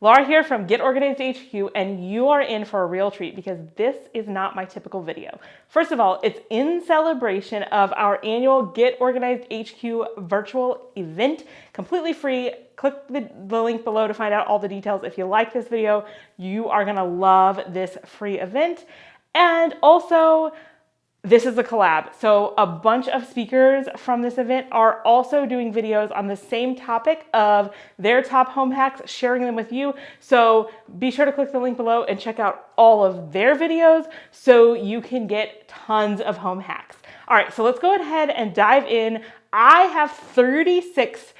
Laura here from Get Organized HQ, and you are in for a real treat because this is not my typical video. First of all, it's in celebration of our annual Get Organized HQ virtual event, completely free. Click the link below to find out all the details. If you like this video, you are gonna love this free event. And also, this is a collab. So a bunch of speakers from this event are also doing videos on the same topic of their top home hacks, sharing them with you. So be sure to click the link below and check out all of their videos so you can get tons of home hacks. All right, so let's go ahead and dive in. I have 36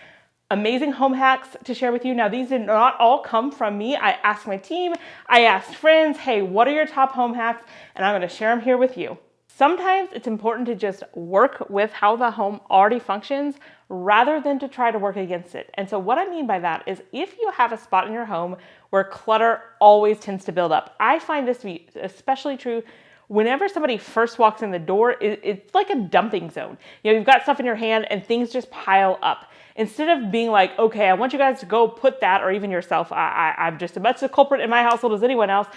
amazing home hacks to share with you. Now, these did not all come from me. I asked my team, I asked friends, hey, what are your top home hacks? And I'm gonna share them here with you. Sometimes it's important to just work with how the home already functions rather than to try to work against it. And so what I mean by that is if you have a spot in your home where clutter always tends to build up, I find this to be especially true whenever somebody first walks in the door. It's like a dumping zone. You know, you've got stuff in your hand and things just pile up. Instead of being like, okay, I want you guys to go put that, or even yourself, I'm just as much a culprit in my household as anyone else.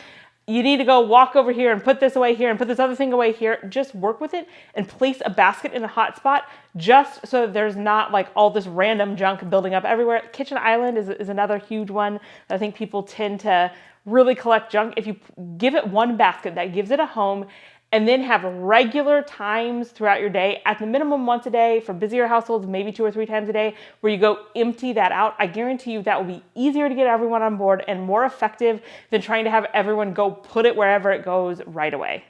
You need to go walk over here and put this away here and put this other thing away here. Just work with it and place a basket in a hot spot just so that there's not like all this random junk building up everywhere. Kitchen island is another huge one. I think people tend to really collect junk. If you give it one basket that gives it a home, and then have regular times throughout your day, at the minimum once a day, for busier households, maybe 2 or 3 times a day, where you go empty that out, I guarantee you that will be easier to get everyone on board and more effective than trying to have everyone go put it wherever it goes right away.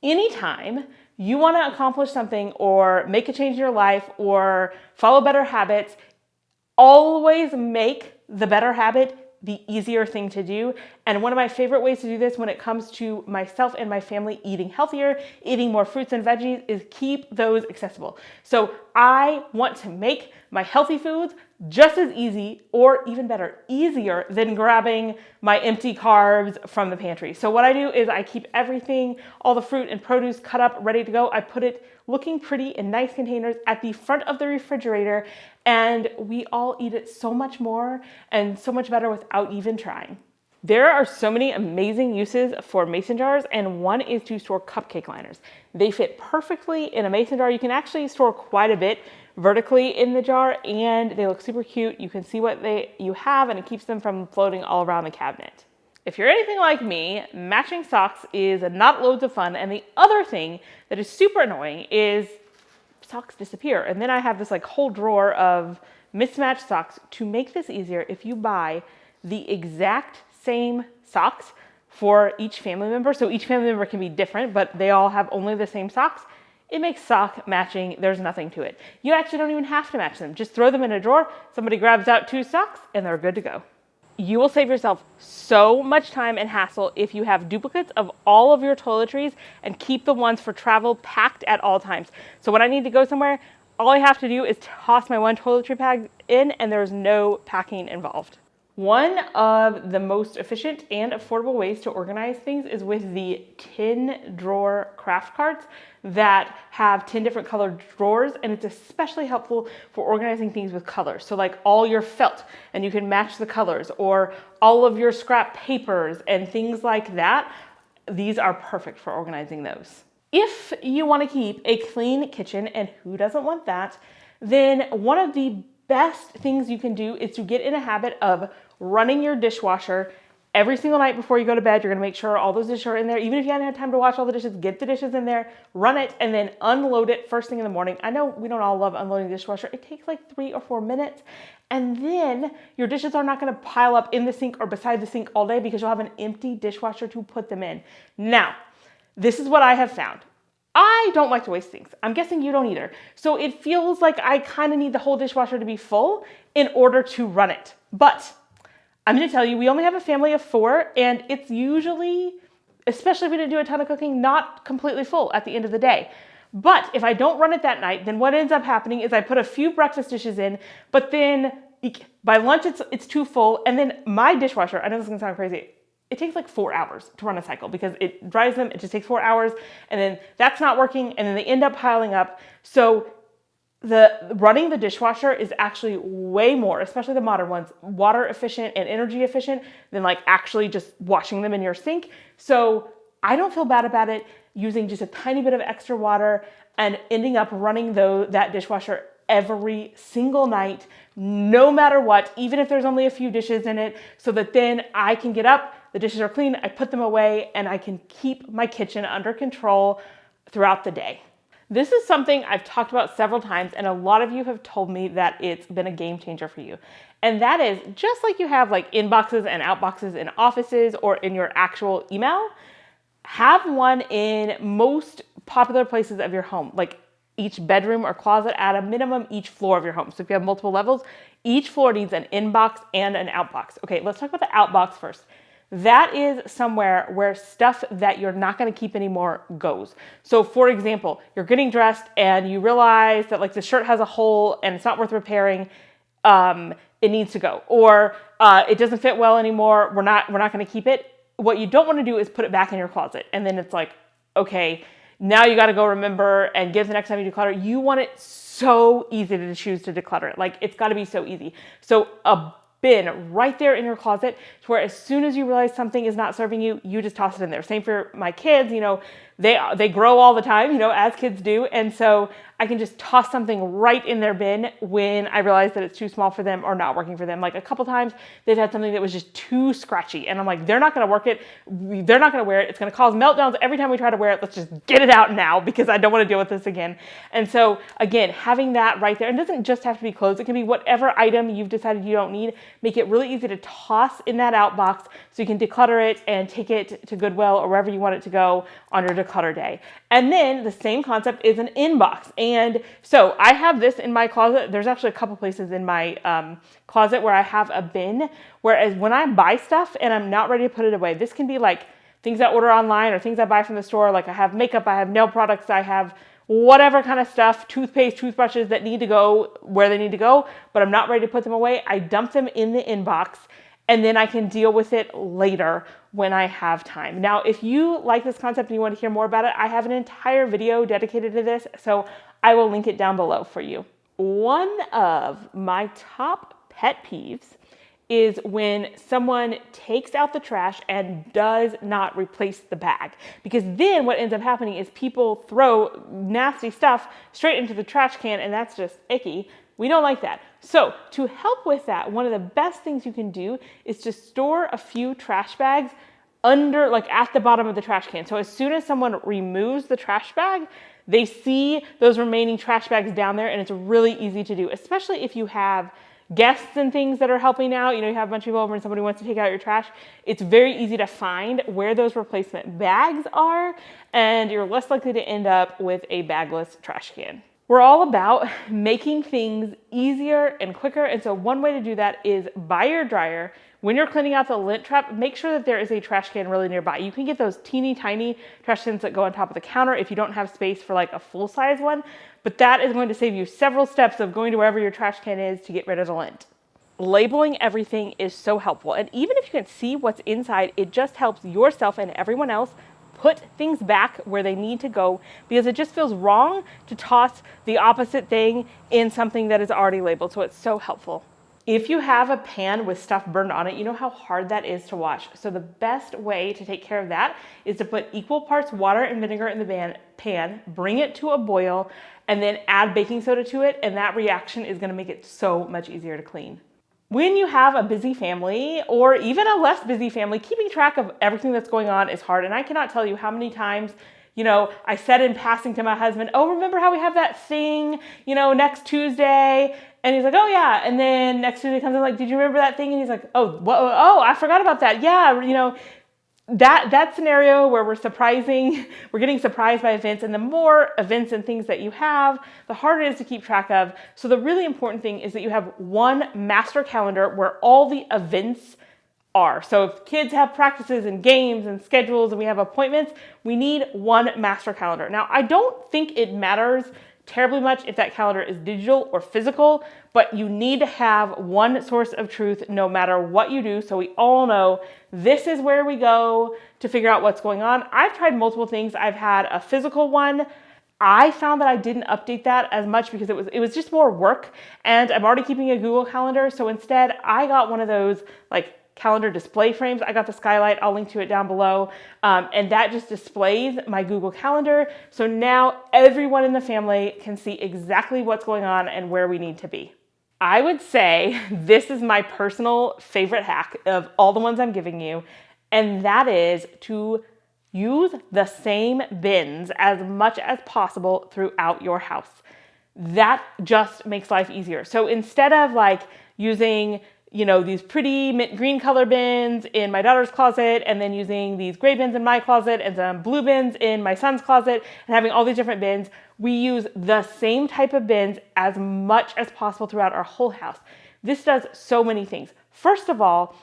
Anytime you wanna accomplish something or make a change in your life or follow better habits, always make the better habit the easier thing to do. And one of my favorite ways to do this when it comes to myself and my family eating healthier, eating more fruits and veggies, is keep those accessible. So I want to make my healthy foods just as easy, or even better, easier than grabbing my empty carbs from the pantry. So what I do is I keep everything, all the fruit and produce cut up, ready to go. I put it looking pretty in nice containers at the front of the refrigerator, and we all eat it so much more and so much better without even trying. There are so many amazing uses for mason jars, and one is to store cupcake liners. They fit perfectly in a mason jar. You can actually store quite a bit vertically in the jar, and they look super cute. You can see what you have, and it keeps them from floating all around the cabinet. If you're anything like me, matching socks is not loads of fun, and the other thing that is super annoying is socks disappear. And then I have this like whole drawer of mismatched socks. To make this easier, if you buy the exact same socks for each family member, so each family member can be different, but they all have only the same socks, it makes sock matching, there's nothing to it. You actually don't even have to match them. Just throw them in a drawer, somebody grabs out 2 socks, and they're good to go. You will save yourself so much time and hassle if you have duplicates of all of your toiletries and keep the ones for travel packed at all times. So when I need to go somewhere, all I have to do is toss my one toiletry bag in, and there's no packing involved. One of the most efficient and affordable ways to organize things is with the 10 drawer craft carts that have 10 different colored drawers, and it's especially helpful for organizing things with colors. So like all your felt, and you can match the colors, or all of your scrap papers and things like that. These are perfect for organizing those. If you want to keep a clean kitchen, and who doesn't want that, then one of the best things you can do is to get in a habit of running your dishwasher every single night before you go to bed. You're gonna make sure all those dishes are in there. Even if you haven't had time to wash all the dishes, get the dishes in there, run it, and then unload it first thing in the morning. I know we don't all love unloading the dishwasher. It takes like 3 or 4 minutes. And then your dishes are not gonna pile up in the sink or beside the sink all day because you'll have an empty dishwasher to put them in. Now, this is what I have found. I don't like to waste things. I'm guessing you don't either. So it feels like I kind of need the whole dishwasher to be full in order to run it. But I'm gonna tell you, we only have a family of 4, and it's usually, especially if we didn't do a ton of cooking, not completely full at the end of the day. But if I don't run it that night, then what ends up happening is I put a few breakfast dishes in, but then by lunch it's too full, and then my dishwasher, I know this is gonna sound crazy, it takes like 4 hours to run a cycle because it dries them. It just takes 4 hours, and then that's not working, and then they end up piling up. So running the dishwasher is actually way more, especially the modern ones, water efficient and energy efficient than like actually just washing them in your sink. So I don't feel bad about it using just a tiny bit of extra water and ending up running that dishwasher every single night, no matter what, even if there's only a few dishes in it, so that then I can get up, the dishes are clean, I put them away, and I can keep my kitchen under control throughout the day. This is something I've talked about several times, and a lot of you have told me that it's been a game changer for you. And that is just like you have like inboxes and outboxes in offices or in your actual email, have one in most popular places of your home, like each bedroom or closet, at a minimum each floor of your home. So if you have multiple levels, each floor needs an inbox and an outbox. Okay, let's talk about the outbox first. That is somewhere where stuff that you're not going to keep anymore goes. So for example, you're getting dressed and you realize that like the shirt has a hole and it's not worth repairing. It needs to go, or it doesn't fit well anymore. We're not going to keep it. What you don't want to do is put it back in your closet. And then it's like, okay, now you got to go remember and get it the next time you declutter. You want it so easy to choose to declutter it. Like it's got to be so easy. So a bin right there in your closet to where as soon as you realize something is not serving you, you just toss it in there. Same for my kids, you know, they grow all the time, you know, as kids do. And so I can just toss something right in their bin when I realize that it's too small for them or not working for them. Like a couple times they've had something that was just too scratchy and I'm like, they're not going to work it. They're not going to wear it. It's going to cause meltdowns every time we try to wear it. Let's just get it out now because I don't want to deal with this again. And so again, having that right there, and it doesn't just have to be clothes. It can be whatever item you've decided you don't need. Make it really easy to toss in that outbox so you can declutter it and take it to Goodwill or wherever you want it to go on your declutter day. And then the same concept is an inbox. And so I have this in my closet. There's actually a couple places in my closet where I have a bin, whereas when I buy stuff and I'm not ready to put it away, this can be like things I order online or things I buy from the store. Like I have makeup, I have nail products, I have whatever kind of stuff, toothpaste, toothbrushes that need to go where they need to go, but I'm not ready to put them away. I dump them in the inbox and then I can deal with it later when I have time. Now, if you like this concept and you want to hear more about it, I have an entire video dedicated to this, so I will link it down below for you. One of my top pet peeves is when someone takes out the trash and does not replace the bag. Because then what ends up happening is people throw nasty stuff straight into the trash can, and that's just icky. We don't like that. So to help with that, one of the best things you can do is to store a few trash bags under, like at the bottom of the trash can. So as soon as someone removes the trash bag, they see those remaining trash bags down there, and it's really easy to do, especially if you have guests and things that are helping out. You know, you have a bunch of people over and somebody wants to take out your trash. It's very easy to find where those replacement bags are, and you're less likely to end up with a bagless trash can. We're all about making things easier and quicker, and so one way to do that is by your dryer. When you're cleaning out the lint trap, make sure that there is a trash can really nearby. You can get those teeny tiny trash cans that go on top of the counter if you don't have space for like a full-size one, but that is going to save you several steps of going to wherever your trash can is to get rid of the lint. Labeling everything is so helpful, and even if you can see what's inside, it just helps yourself and everyone else put things back where they need to go, because it just feels wrong to toss the opposite thing in something that is already labeled. So it's so helpful. If you have a pan with stuff burned on it, you know how hard that is to wash. So the best way to take care of that is to put equal parts water and vinegar in the pan, bring it to a boil, and then add baking soda to it. And that reaction is going to make it so much easier to clean. When you have a busy family or even a less busy family, keeping track of everything that's going on is hard. And I cannot tell you how many times, you know, I said in passing to my husband, oh, remember how we have that thing, you know, next Tuesday? And he's like, oh yeah. And then next Tuesday comes in like, did you remember that thing? And he's like, oh, I forgot about that. Yeah, you know, that scenario where we're getting surprised by events, and the more events and things that you have, the harder it is to keep track of. So the really important thing is that you have one master calendar where all the events are. So if kids have practices and games and schedules and we have appointments, we need one master calendar. Now, I don't think it matters terribly much if that calendar is digital or physical, but you need to have one source of truth no matter what you do, so we all know this is where we go to figure out what's going on. I've tried multiple things. I've had a physical one, I found that I didn't update that as much because it was just more work, and I'm already keeping a Google Calendar. So instead I got one of those like calendar display frames. I got the Skylight. I'll link to it down below. And that just displays my Google Calendar. So now everyone in the family can see exactly what's going on and where we need to be. I would say this is my personal favorite hack of all the ones I'm giving you. And that is to use the same bins as much as possible throughout your house. That just makes life easier. So instead of like using, you know, these pretty mint green color bins in my daughter's closet and then using these gray bins in my closet and some blue bins in my son's closet and having all these different bins, we use the same type of bins as much as possible throughout our whole house. This does so many things. First of all,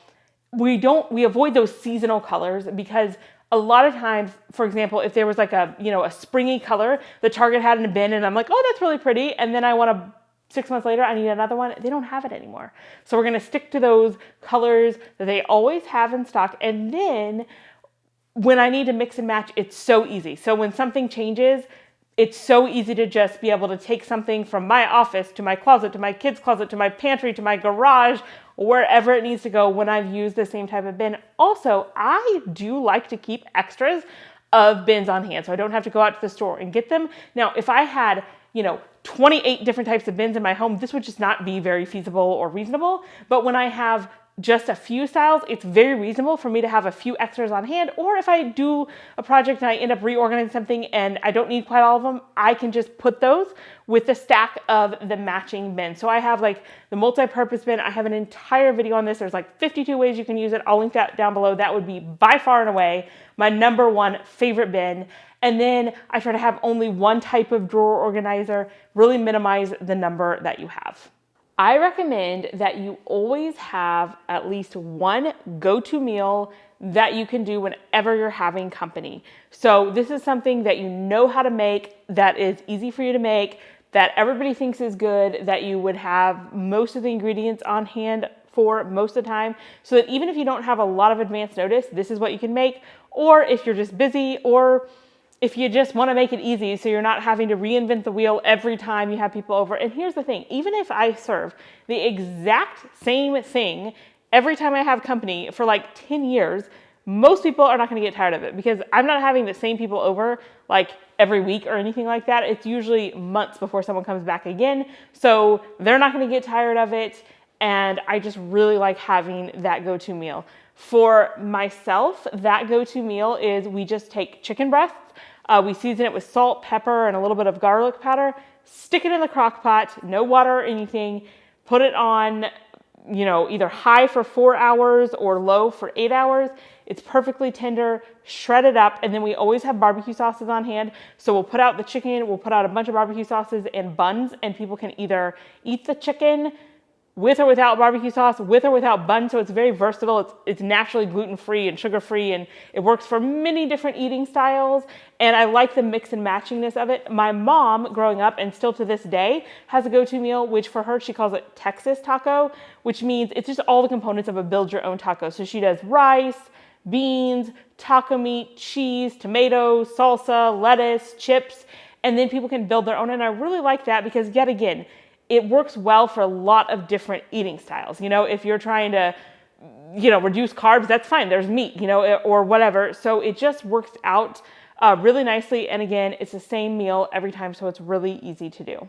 we avoid those seasonal colors because a lot of times, for example, if there was like a springy color that Target had in a bin and I'm like, oh, that's really pretty. And then I want to 6 months later, I need another one. They don't have it anymore. So we're going to stick to those colors that they always have in stock. And then when I need to mix and match, it's so easy. So when something changes, it's so easy to just be able to take something from my office to my closet, to my kids' closet, to my pantry, to my garage, wherever it needs to go when I've used the same type of bin. Also, I do like to keep extras of bins on hand so I don't have to go out to the store and get them. Now, if I had, 28 different types of bins in my home, this would just not be very feasible or reasonable. But when I have just a few styles, it's very reasonable for me to have a few extras on hand. Or if I do a project and I end up reorganizing something and I don't need quite all of them, I can just put those with the stack of the matching bin. So I have like the multi-purpose bin. I have an entire video on this. There's like 52 ways you can use it. I'll link that down below. That would be by far and away my number one favorite bin. And then I try to have only one type of drawer organizer, really minimize the number that you have. I recommend that you always have at least one go-to meal that you can do whenever you're having company. So this is something that you know how to make, that is easy for you to make, that everybody thinks is good, that you would have most of the ingredients on hand for most of the time, so that even if you don't have a lot of advance notice, this is what you can make. Or if you're just busy, or if you just want to make it easy so you're not having to reinvent the wheel every time you have people over. And here's the thing, even if I serve the exact same thing every time I have company for like 10 years, most people are not going to get tired of it because I'm not having the same people over like every week or anything like that. It's usually months before someone comes back again. So they're not going to get tired of it. And I just really like having that go-to meal. For myself, that go-to meal is we just take chicken breasts, we season it with salt, pepper, and a little bit of garlic powder, stick it in the crock pot, no water or anything, put it on, either high for 4 hours or low for 8 hours. It's perfectly tender, shred it up, and then we always have barbecue sauces on hand. So we'll put out the chicken, we'll put out a bunch of barbecue sauces and buns, and people can either eat the chicken with or without barbecue sauce, with or without bun. So it's very versatile. It's naturally gluten-free and sugar-free, and it works for many different eating styles. And I like the mix and matchingness of it. My mom, growing up, and still to this day, has a go-to meal, which for her, she calls it Texas taco, which means it's just all the components of a build-your-own taco. So she does rice, beans, taco meat, cheese, tomatoes, salsa, lettuce, chips, and then people can build their own. And I really like that because, yet again, it works well for a lot of different eating styles. If you're trying to, reduce carbs, that's fine. There's meat, or whatever. So it just works out really nicely. And again, it's the same meal every time. So it's really easy to do.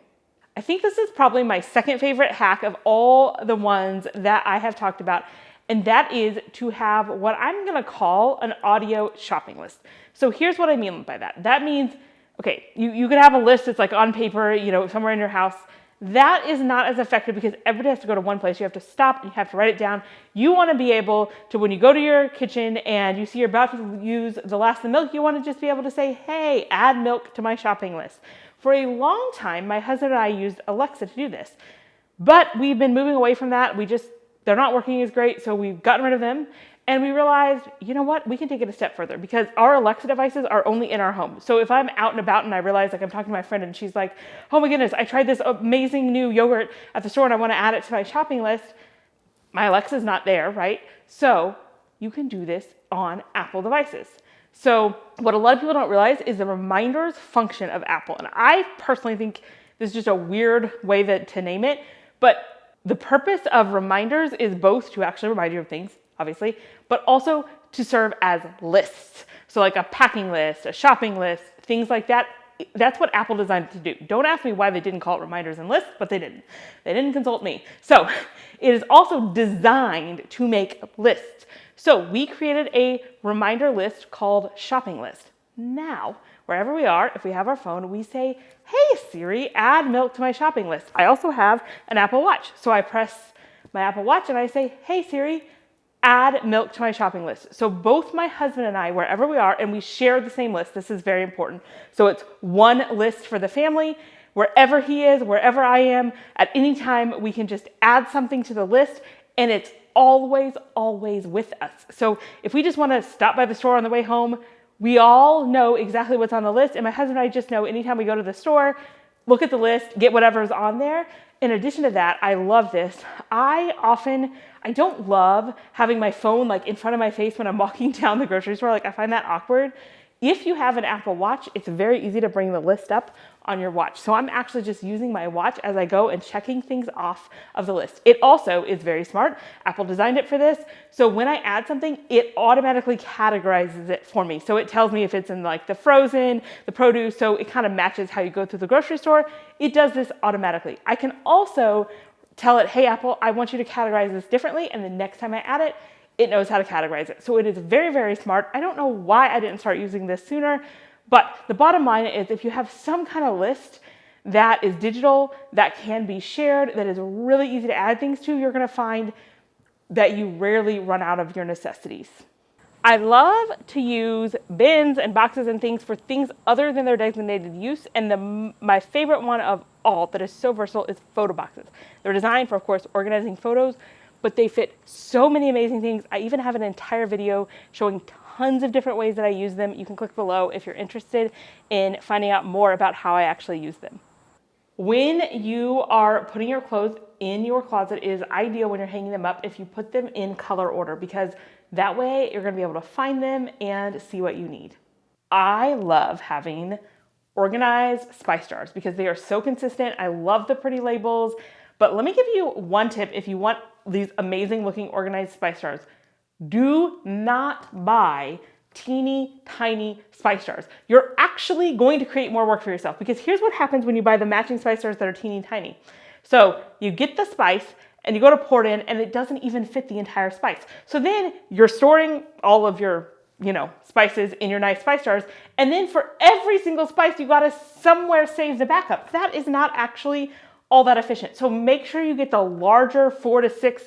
I think this is probably my second favorite hack of all the ones that I have talked about. And that is to have what I'm going to call an audio shopping list. So here's what I mean by that. That means, okay, you could have a list that's like on paper, somewhere in your house. That is not as effective because everybody has to go to one place. You have to stop and you have to write it down. You want to be able to, when you go to your kitchen and you see you're about to use the last of the milk, you want to just be able to say, hey, add milk to my shopping list. For a long time, my husband and I used Alexa to do this, but we've been moving away from that. They're not working as great, so we've gotten rid of them. And we realized, you know what, we can take it a step further because our Alexa devices are only in our home. So if I'm out and about and I realize, like, I'm talking to my friend and she's like, oh my goodness, I tried this amazing new yogurt at the store and I want to add it to my shopping list, my Alexa's not there, right? So you can do this on Apple devices. So what a lot of people don't realize is the reminders function of Apple. And I personally think this is just a weird way to name it, but the purpose of reminders is both to actually remind you of things, obviously, but also to serve as lists. So like a packing list, a shopping list, things like that. That's what Apple designed it to do. Don't ask me why they didn't call it reminders and lists, but they didn't. They didn't consult me. So it is also designed to make lists. So we created a reminder list called shopping list. Now, wherever we are, if we have our phone, we say, hey Siri, add milk to my shopping list. I also have an Apple Watch. So I press my Apple Watch and I say, hey Siri, add milk to my shopping list. So both my husband and I, wherever we are, and we share the same list. This is very important. So it's one list for the family. Wherever he is, wherever I am, at any time, we can just add something to the list and it's always with us. So if we just want to stop by the store on the way home, we all know exactly what's on the list. And my husband and I just know anytime we go to the store, look at the list, get whatever's on there. In addition to that, I love this. I don't love having my phone like in front of my face when I'm walking down the grocery store. Like I find that awkward. If you have an Apple Watch, it's very easy to bring the list up on your watch. So I'm actually just using my watch as I go and checking things off of the list. It also is very smart. Apple designed it for this. So when I add something, it automatically categorizes it for me. So it tells me if it's in like the frozen, the produce, so it kind of matches how you go through the grocery store. It does this automatically. I can also tell it, hey Apple, I want you to categorize this differently. And the next time I add it, it knows how to categorize it. So it is very smart. I don't know why I didn't start using this sooner, but the bottom line is if you have some kind of list that is digital, that can be shared, that is really easy to add things to, you're gonna find that you rarely run out of your necessities. I love to use bins and boxes and things for things other than their designated use. And my favorite one of all that is so versatile is Photoboxes. They're designed for, of course, organizing photos, but they fit so many amazing things. I even have an entire video showing tons of different ways that I use them. You can click below if you're interested in finding out more about how I actually use them. When you are putting your clothes in your closet, it is ideal when you're hanging them up if you put them in color order, because that way you're gonna be able to find them and see what you need. I love having organized spice jars because they are so consistent. I love the pretty labels, but let me give you one tip if you want these amazing looking organized spice jars. Do not buy teeny tiny spice jars. You're actually going to create more work for yourself, because here's what happens when you buy the matching spice jars that are teeny tiny. So you get the spice and you go to pour it in and it doesn't even fit the entire spice. So then you're storing all of your, spices in your nice spice jars. And then for every single spice, you gotta somewhere save the backup. That is not actually all that efficient. So make sure you get the larger 4 to 6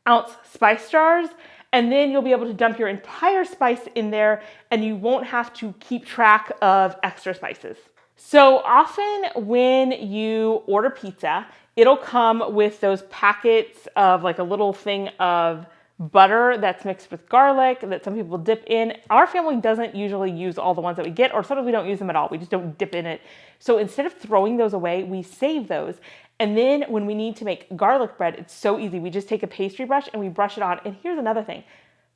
ounce spice jars, and then you'll be able to dump your entire spice in there and you won't have to keep track of extra spices. So often when you order pizza, it'll come with those packets of like a little thing of butter that's mixed with garlic that some people dip in. Our family doesn't usually use all the ones that we get, or sometimes we don't use them at all. We just don't dip in it. So instead of throwing those away, we save those. And then when we need to make garlic bread, it's so easy. We just take a pastry brush and we brush it on. And here's another thing.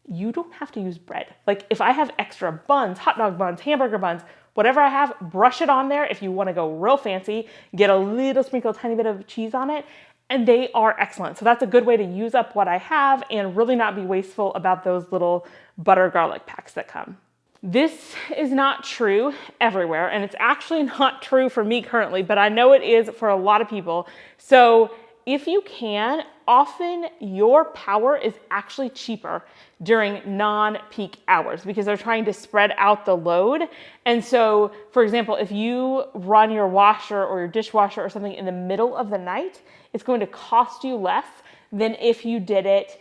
You don't have to use bread. Like if I have extra buns, hot dog buns, hamburger buns, whatever I have, brush it on there. If you want to go real fancy, get a little sprinkle, a tiny bit of cheese on it, and they are excellent. So that's a good way to use up what I have and really not be wasteful about those little butter garlic packs that come. This is not true everywhere, and it's actually not true for me currently, but I know it is for a lot of people. So if you can, often your power is actually cheaper during non-peak hours because they're trying to spread out the load. And so, for example, if you run your washer or your dishwasher or something in the middle of the night, it's going to cost you less than if you did it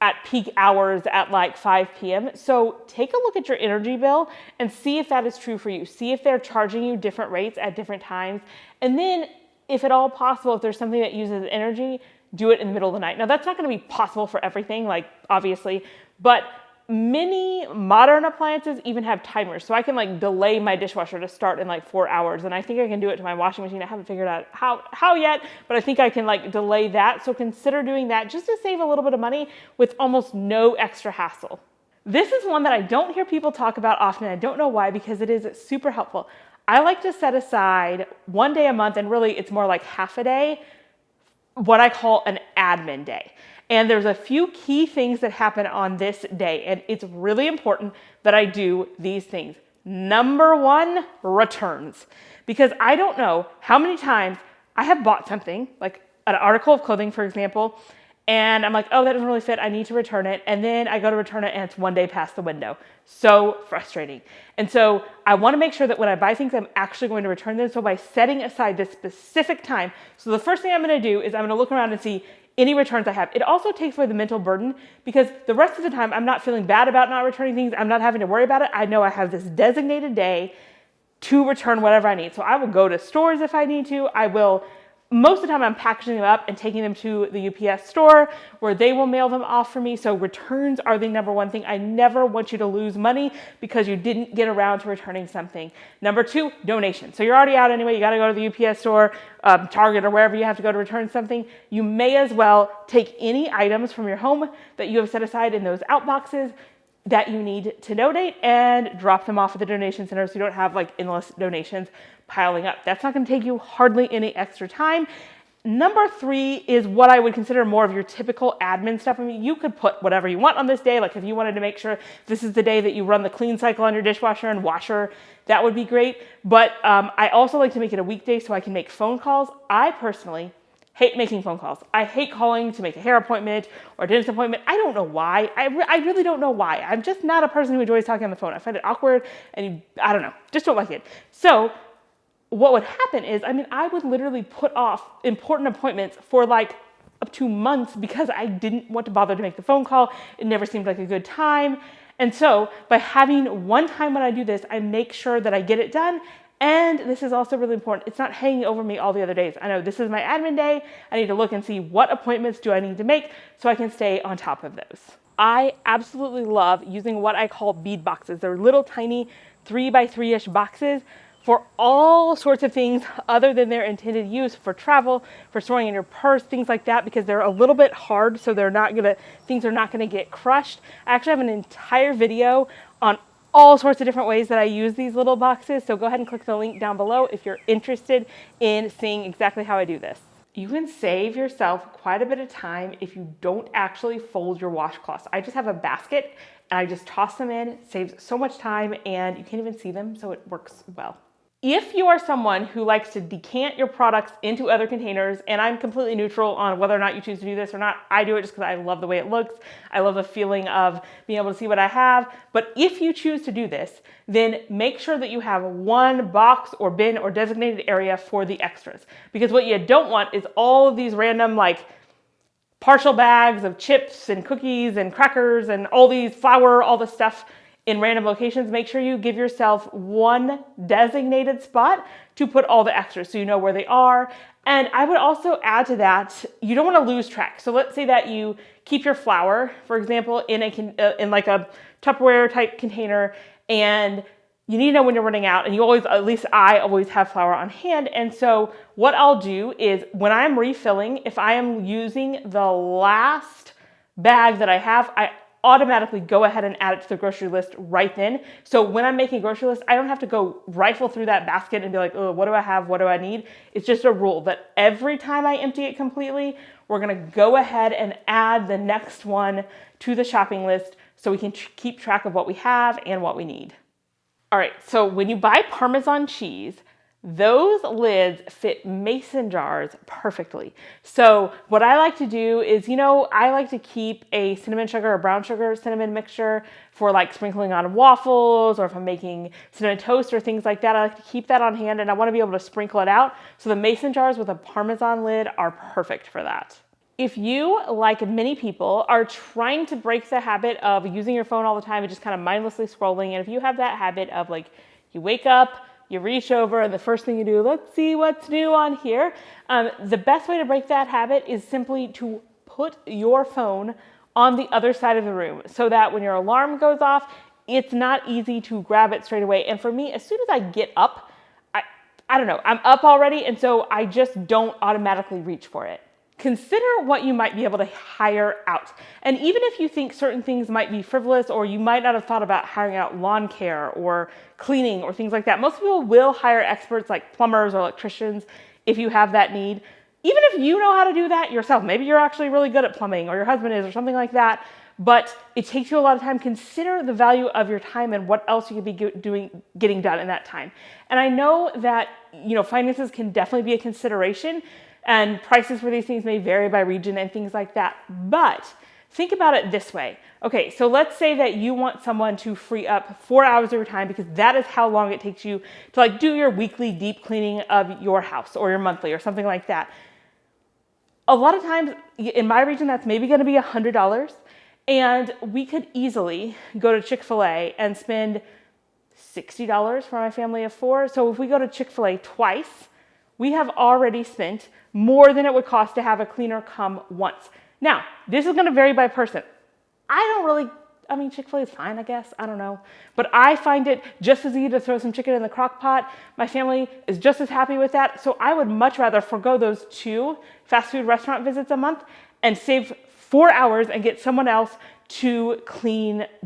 at peak hours at like 5 p.m. So take a look at your energy bill and see if that is true for you. See if they're charging you different rates at different times. And then if at all possible, if there's something that uses energy, do it in the middle of the night. Now that's not gonna be possible for everything, like obviously, but many modern appliances even have timers. So I can like delay my dishwasher to start in like 4 hours. And I think I can do it to my washing machine. I haven't figured out how yet, but I think I can like delay that. So consider doing that just to save a little bit of money with almost no extra hassle. This is one that I don't hear people talk about often. I don't know why, because it is super helpful. I like to set aside one day a month, and really it's more like half a day, what I call an admin day. And there's a few key things that happen on this day, and it's really important that I do these things. Number one, returns. Because I don't know how many times I have bought something, like an article of clothing, for example, and I'm like, oh, that doesn't really fit, I need to return it. And then I go to return it and it's one day past the window. So frustrating. And so I want to make sure that when I buy things, I'm actually going to return them. So by setting aside this specific time, so the first thing I'm going to do is I'm going to look around and see any returns I have. It also takes away the mental burden, because the rest of the time I'm not feeling bad about not returning things. I'm not having to worry about it. I know I have this designated day to return whatever I need. So I will go to stores if I need to. I will, most of the time I'm packaging them up and taking them to the UPS store where they will mail them off for me. So returns are the number one thing. I never want you to lose money because you didn't get around to returning something. Number two, donation. So you're already out anyway. You got to go to the UPS store, Target, or wherever you have to go to return something. You may as well take any items from your home that you have set aside in those outboxes that you need to donate and drop them off at the donation center, so you don't have like endless donations piling up. That's not going to take you hardly any extra time. Number three is what I would consider more of your typical admin stuff. I mean, you could put whatever you want on this day. Like if you wanted to make sure this is the day that you run the clean cycle on your dishwasher and washer, that would be great. But I also like to make it a weekday so I can make phone calls. I personally hate making phone calls. I hate calling to make a hair appointment or a dentist appointment. I don't know why. I really don't know why. I'm just not a person who enjoys talking on the phone. I find it awkward and I don't know, just don't like it. So what would happen is, I would literally put off important appointments for like up to months because I didn't want to bother to make the phone call. It never seemed like a good time. And so by having one time when I do this, I make sure that I get it done. And this is also really important. It's not hanging over me all the other days. I know this is my admin day. I need to look and see what appointments do I need to make so I can stay on top of those. I absolutely love using what I call Beadboxes. They're little tiny 3x3-ish boxes for all sorts of things other than their intended use, for travel, for storing in your purse, things like that, because they're a little bit hard, so things are not gonna get crushed. I actually have an entire video on all sorts of different ways that I use these little boxes. So go ahead and click the link down below if you're interested in seeing exactly how I do this. You can save yourself quite a bit of time if you don't actually fold your washcloths. I just have a basket and I just toss them in. It saves so much time and you can't even see them, so it works well. If you are someone who likes to decant your products into other containers, and I'm completely neutral on whether or not you choose to do this or not, I do it just because I love the way it looks. I love the feeling of being able to see what I have. But if you choose to do this, then make sure that you have one box or bin or designated area for the extras. Because what you don't want is all of these random like partial bags of chips and cookies and crackers and all these flour, all this stuff in random locations. Make sure you give yourself one designated spot to put all the extras so you know where they are. And I would also add to that, you don't want to lose track. So let's say that you keep your flour, for example, in like a Tupperware type container, and you need to know when you're running out, and you always, at least I always have flour on hand. And so what I'll do is when I'm refilling, if I am using the last bag that I have, I automatically go ahead and add it to the grocery list right then. So when I'm making a grocery list, I don't have to go rifle through that basket and be like, oh, what do I have? What do I need? It's just a rule that every time I empty it completely, we're gonna go ahead and add the next one to the shopping list so we can keep track of what we have and what we need. All right, so when you buy Parmesan cheese, those lids fit mason jars perfectly. So what I like to do is, I like to keep a cinnamon sugar or brown sugar cinnamon mixture for like sprinkling on waffles, or if I'm making cinnamon toast or things like that. I like to keep that on hand and I want to be able to sprinkle it out. So the mason jars with a Parmesan lid are perfect for that. If you, like many people, are trying to break the habit of using your phone all the time and just kind of mindlessly scrolling, and if you have that habit of like, you wake up, you reach over, and the first thing you do, let's see what's new on here. The best way to break that habit is simply to put your phone on the other side of the room so that when your alarm goes off, it's not easy to grab it straight away. And for me, as soon as I get up, I don't know, I'm up already, and so I just don't automatically reach for it. consider what you might be able to hire out. And even if you think certain things might be frivolous, or you might not have thought about hiring out lawn care or cleaning or things like that, most people will hire experts like plumbers or electricians if you have that need. Even if you know how to do that yourself, maybe you're actually really good at plumbing, or your husband is, or something like that, but it takes you a lot of time. Consider the value of your time and what else you could be getting done in that time. And I know that, finances can definitely be a consideration, and prices for these things may vary by region and things like that. But think about it this way. Okay, so let's say that you want someone to free up 4 hours of your time, because that is how long it takes you to do your weekly deep cleaning of your house, or your monthly, or something like that. A lot of times in my region, that's maybe going to be $100. And we could easily go to Chick-fil-A and spend $60 for my family of 4. So if we go to Chick-fil-A twice, we have already spent more than it would cost to have a cleaner come once. Now, this is going to vary by person. Chick-fil-A is fine, I guess. I don't know. But I find it just as easy to throw some chicken in the crock pot. My family is just as happy with that. So I would much rather forego those 2 fast food restaurant visits a month and save 4 hours and get someone else to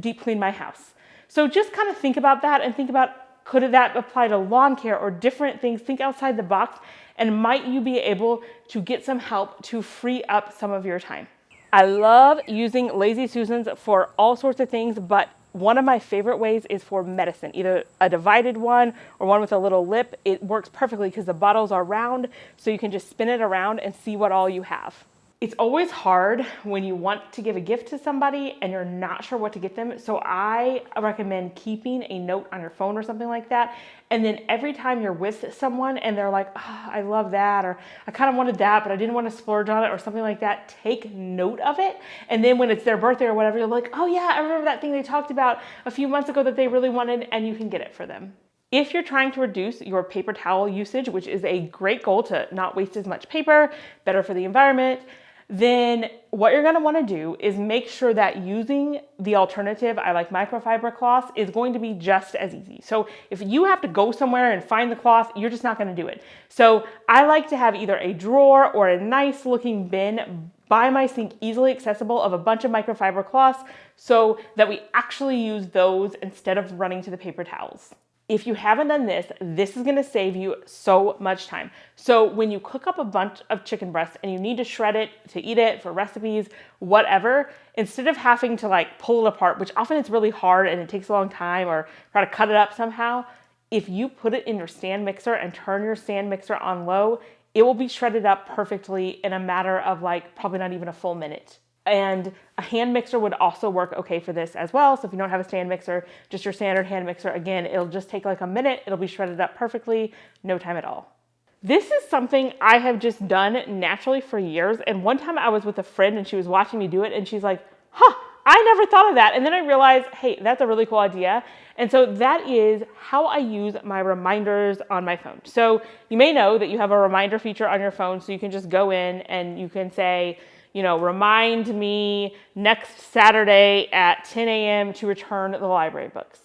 deep clean my house. So just kind of think about that, and think about, could that apply to lawn care or different things? Think outside the box, and might you be able to get some help to free up some of your time? I love using Lazy Susans for all sorts of things, but one of my favorite ways is for medicine, either a divided one or one with a little lip. It works perfectly because the bottles are round, so you can just spin it around and see what all you have. It's always hard when you want to give a gift to somebody and you're not sure what to get them. So I recommend keeping a note on your phone or something like that. And then every time you're with someone and they're like, oh, I love that, or I kind of wanted that, but I didn't want to splurge on it, or something like that, take note of it. And then when it's their birthday or whatever, you're like, oh yeah, I remember that thing they talked about a few months ago that they really wanted, and you can get it for them. If you're trying to reduce your paper towel usage, which is a great goal to not waste as much paper, better for the environment, then what you're going to want to do is make sure that using the alternative, I like microfiber cloths, is going to be just as easy. So if you have to go somewhere and find the cloth, you're just not going to do it. So I like to have either a drawer or a nice looking bin by my sink, easily accessible, of a bunch of microfiber cloths, so that we actually use those instead of running to the paper towels. If you haven't done this, this is going to save you so much time. So when you cook up a bunch of chicken breast and you need to shred it to eat it for recipes, whatever, instead of having to pull it apart, which often it's really hard and it takes a long time, or try to cut it up somehow, if you put it in your stand mixer and turn your stand mixer on low, it will be shredded up perfectly in a matter of probably not even a full minute. And a hand mixer would also work okay for this as well. So if you don't have a stand mixer, just your standard hand mixer, again, it'll just take a minute. It'll be shredded up perfectly, no time at all. This is something I have just done naturally for years. And one time I was with a friend and she was watching me do it, and she's like, I never thought of that. And then I realized, hey, that's a really cool idea. And so that is how I use my reminders on my phone. So you may know that you have a reminder feature on your phone, so you can just go in and you can say, remind me next Saturday at 10 a.m. to return the library books.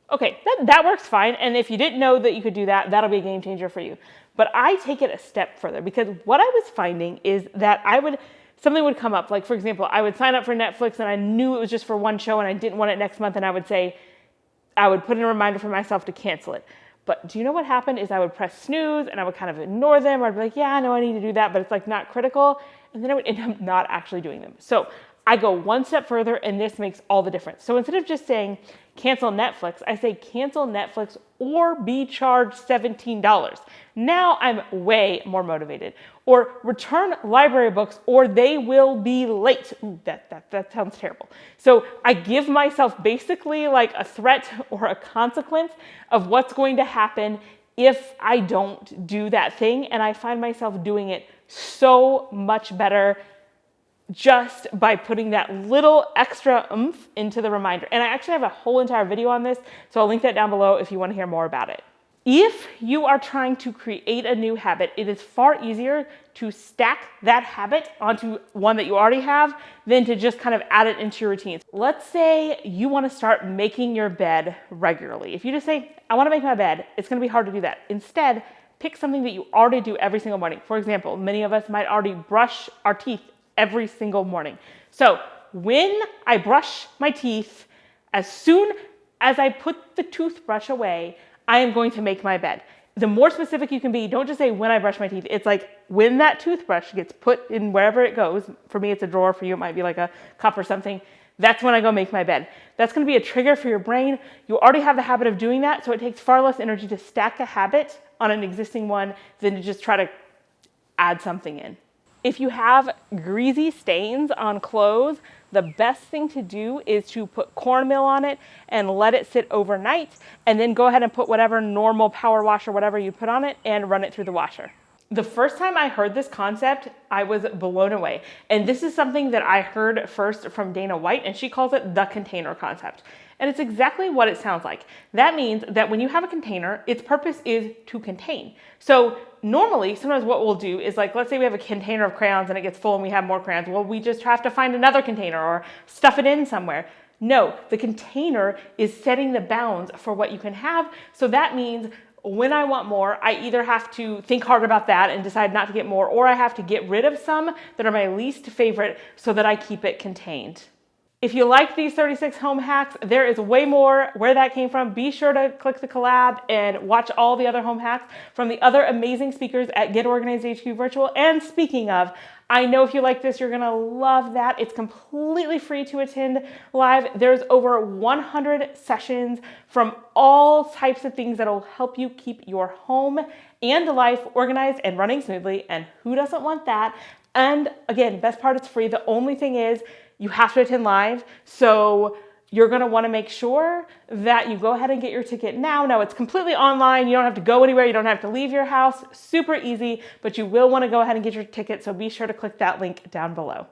Okay, that works fine. And if you didn't know that you could do that, that'll be a game changer for you. But I take it a step further, because what I was finding is that something would come up. Like, for example, I would sign up for Netflix and I knew it was just for one show and I didn't want it next month. And I would put in a reminder for myself to cancel it. But do you know what happened is I would press snooze and I would kind of ignore them, or I'd be like, yeah, I know I need to do that, but it's not critical. And then I would end up not actually doing them. So I go one step further, and this makes all the difference. So instead of just saying cancel Netflix, I say cancel Netflix or be charged $17. Now I'm way more motivated. Or return library books or they will be late. Ooh, that sounds terrible. So I give myself basically a threat or a consequence of what's going to happen if I don't do that thing. And I find myself doing it so much better just by putting that little extra oomph into the reminder. And I actually have a whole entire video on this, so I'll link that down below if you want to hear more about it. If you are trying to create a new habit, it is far easier to stack that habit onto one that you already have than to just kind of add it into your routines. Let's say you want to start making your bed regularly. If you just say, I want to make my bed, it's going to be hard to do that. Instead, pick something that you already do every single morning. For example, many of us might already brush our teeth every single morning. So when I brush my teeth, as soon as I put the toothbrush away, I am going to make my bed. The more specific you can be, don't just say when I brush my teeth. It's like when that toothbrush gets put in wherever it goes. For me, it's a drawer. For you, it might be like a cup or something. That's when I go make my bed. That's going to be a trigger for your brain. You already have the habit of doing that, so it takes far less energy to stack a habit on an existing one than to just try to add something in. If you have greasy stains on clothes, the best thing to do is to put cornmeal on it and let it sit overnight, and then go ahead and put whatever normal power wash or whatever you put on it and run it through the washer. The first time I heard this concept, I was blown away. And this is something that I heard first from Dana White, and she calls it the container concept. And it's exactly what it sounds like. That means that when you have a container, its purpose is to contain. So normally, sometimes what we'll do is, like, let's say we have a container of crayons and it gets full and we have more crayons. Well, we just have to find another container or stuff it in somewhere. No, the container is setting the bounds for what you can have. So that means when I want more, I either have to think hard about that and decide not to get more, or I have to get rid of some that are my least favorite so that I keep it contained. If you like these 36 home hacks, there is way more where that came from. Be sure to click the collab and watch all the other home hacks from the other amazing speakers at Get Organized HQ Virtual. And speaking of, I know if you like this, you're gonna love that. It's completely free to attend live. There's over 100 sessions from all types of things that'll help you keep your home and life organized and running smoothly. And who doesn't want that? And again, best part, it's free. The only thing is you have to attend live. So you're gonna wanna make sure that you go ahead and get your ticket now. Now it's completely online. You don't have to go anywhere. You don't have to leave your house. Super easy, but you will wanna go ahead and get your ticket. So be sure to click that link down below.